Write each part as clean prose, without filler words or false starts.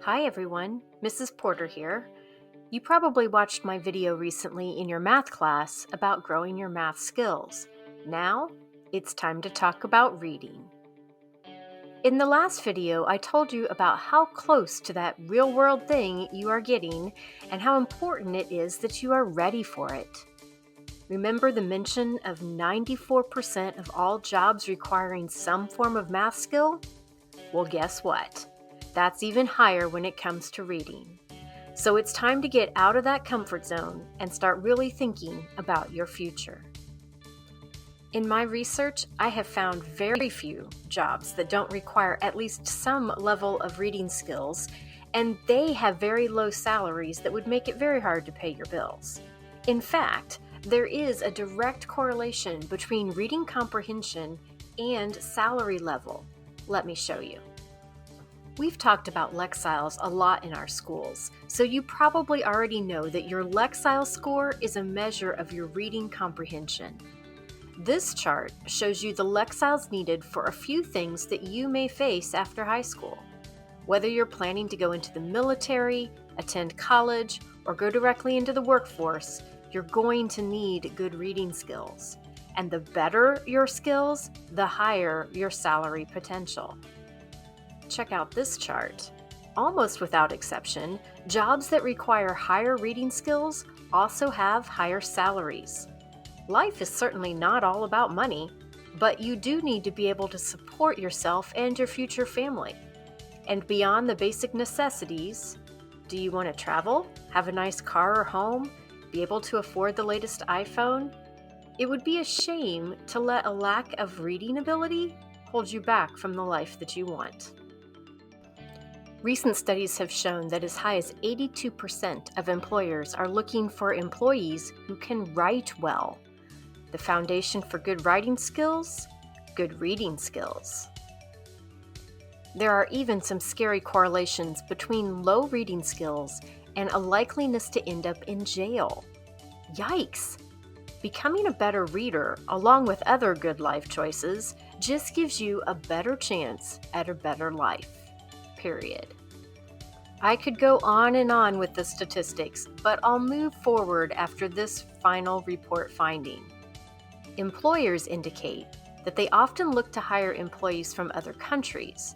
Hi everyone, Mrs. Porter here. You probably watched my video recently in your math class about growing your math skills. Now, it's time to talk about reading. In the last video, I told you about how close to that real-world thing you are getting and how important it is that you are ready for it. Remember the mention of 94% of all jobs requiring some form of math skill? Well, guess what? That's even higher when it comes to reading. So it's time to get out of that comfort zone and start really thinking about your future. In my research, I have found very few jobs that don't require at least some level of reading skills, and they have very low salaries that would make it very hard to pay your bills. In fact, there is a direct correlation between reading comprehension and salary level. Let me show you. We've talked about Lexile a lot in our schools, so you probably already know that your Lexile score is a measure of your reading comprehension. This chart shows you the Lexiles needed for a few things that you may face after high school. Whether you're planning to go into the military, attend college, or go directly into the workforce, you're going to need good reading skills. And the better your skills, the higher your salary potential. Check out this chart. Almost without exception, jobs that require higher reading skills also have higher salaries. Life is certainly not all about money, but you do need to be able to support yourself and your future family. And beyond the basic necessities, do you want to travel, have a nice car or home, be able to afford the latest iPhone? It would be a shame to let a lack of reading ability hold you back from the life that you want. Recent studies have shown that as high as 82% of employers are looking for employees who can write well. The foundation for good writing skills, good reading skills. There are even some scary correlations between low reading skills and a likeliness to end up in jail. Yikes! Becoming a better reader, along with other good life choices, just gives you a better chance at a better life. Period. I could go on and on with the statistics, but I'll move forward after this final report finding. Employers indicate that they often look to hire employees from other countries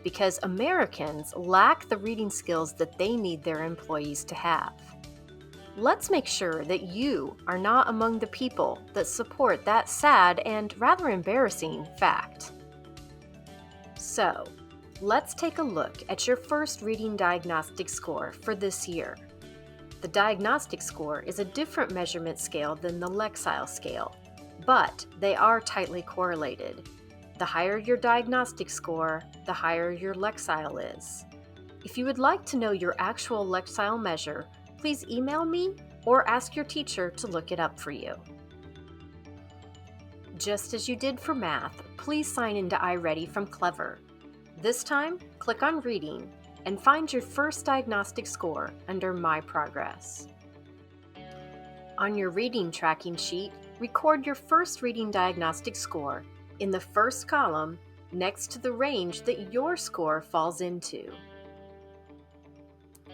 because Americans lack the reading skills that they need their employees to have. Let's make sure that you are not among the people that support that sad and rather embarrassing fact. So, let's take a look at your first reading diagnostic score for this year. The diagnostic score is a different measurement scale than the Lexile scale, but they are tightly correlated. The higher your diagnostic score, the higher your Lexile is. If you would like to know your actual Lexile measure, please email me or ask your teacher to look it up for you. Just as you did for math, please sign into iReady from Clever. This time, click on Reading and find your first diagnostic score under My Progress. On your reading tracking sheet, record your first reading diagnostic score in the first column next to the range that your score falls into.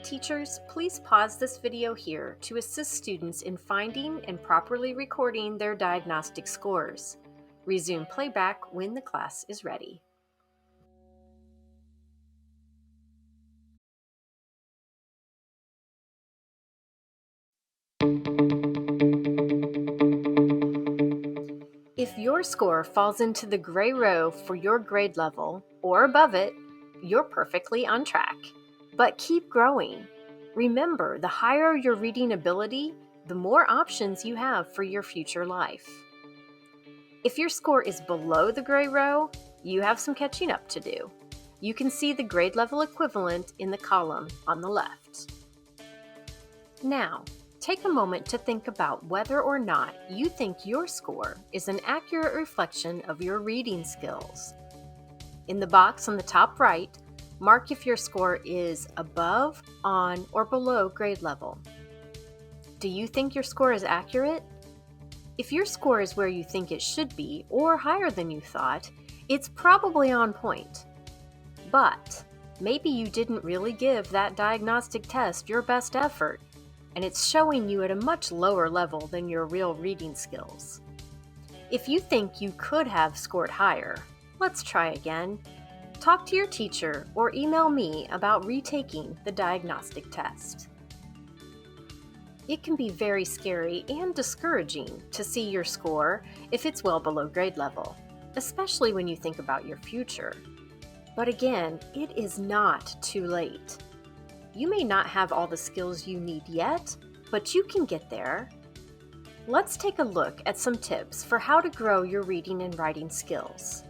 Teachers, please pause this video here to assist students in finding and properly recording their diagnostic scores. Resume playback when the class is ready. If your score falls into the gray row for your grade level or above it, you're perfectly on track. But keep growing. Remember, the higher your reading ability, the more options you have for your future life. If your score is below the gray row, you have some catching up to do. You can see the grade level equivalent in the column on the left. Now, take a moment to think about whether or not you think your score is an accurate reflection of your reading skills. In the box on the top right, mark if your score is above, on, or below grade level. Do you think your score is accurate? If your score is where you think it should be, or higher than you thought, it's probably on point. But Maybe you didn't really give that diagnostic test your best effort, and it's showing you at a much lower level than your real reading skills. If you think you could have scored higher, let's try again. Talk to your teacher or email me about retaking the diagnostic test. It can be very scary and discouraging to see your score if it's well below grade level, especially when you think about your future. But again, it is not too late. You may not have all the skills you need yet, but you can get there. Let's take a look at some tips for how to grow your reading and writing skills.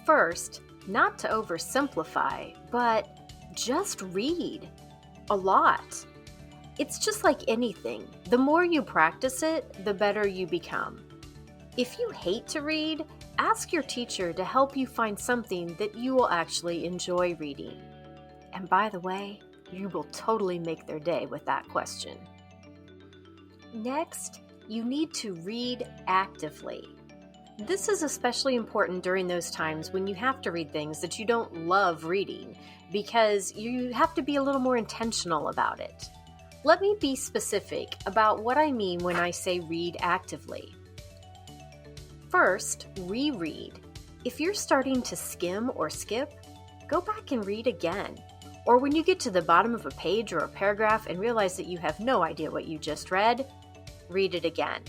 First, not to oversimplify, but just read a lot. It's just like anything. The more you practice it, the better you become. If you hate to read, ask your teacher to help you find something that you will actually enjoy reading. And by the way, you will totally make their day with that question. Next, you need to read actively. This is especially important during those times when you have to read things that you don't love reading, because you have to be a little more intentional about it. Let me be specific about what I mean when I say read actively. First, reread. If you're starting to skim or skip, go back and read again. Or when you get to the bottom of a page or a paragraph and realize that you have no idea what you just read, read it again.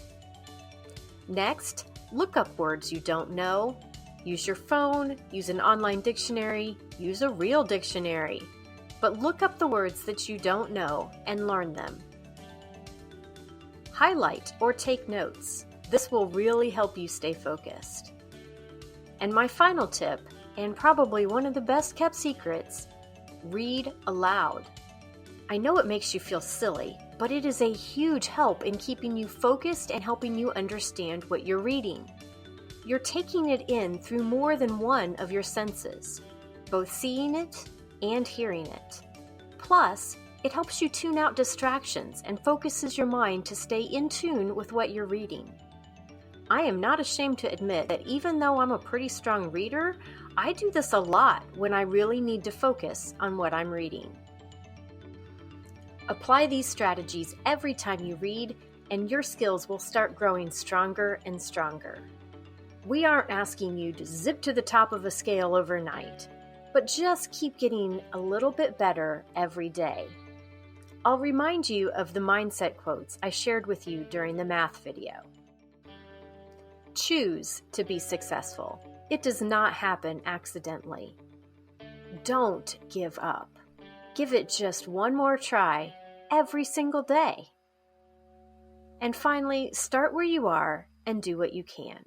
Next, look up words you don't know. Use your phone, use an online dictionary, use a real dictionary. But look up the words that you don't know and learn them. Highlight or take notes. This will really help you stay focused. And my final tip, and probably one of the best kept secrets, read aloud. I know it makes you feel silly, but it is a huge help in keeping you focused and helping you understand what you're reading. You're taking it in through more than one of your senses, both seeing it and hearing it. Plus, it helps you tune out distractions and focuses your mind to stay in tune with what you're reading. I am not ashamed to admit that even though I'm a pretty strong reader, I do this a lot when I really need to focus on what I'm reading. Apply these strategies every time you read, and your skills will start growing stronger and stronger. We aren't asking you to zip to the top of a scale overnight, but just keep getting a little bit better every day. I'll remind you of the mindset quotes I shared with you during the math video. Choose to be successful. It does not happen accidentally. Don't give up. Give it just one more try every single day. And finally, start where you are and do what you can.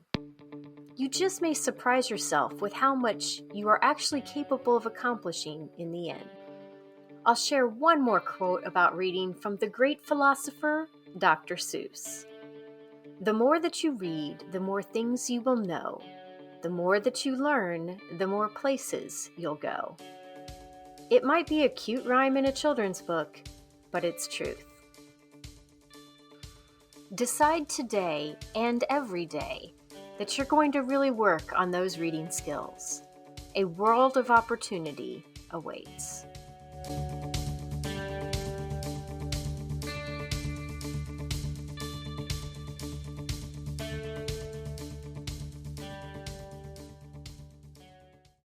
You just may surprise yourself with how much you are actually capable of accomplishing in the end. I'll share one more quote about reading from the great philosopher, Dr. Seuss. The more that you read, the more things you will know. The more that you learn, the more places you'll go. It might be a cute rhyme in a children's book, but it's truth. Decide today and every day that you're going to really work on those reading skills. A world of opportunity awaits.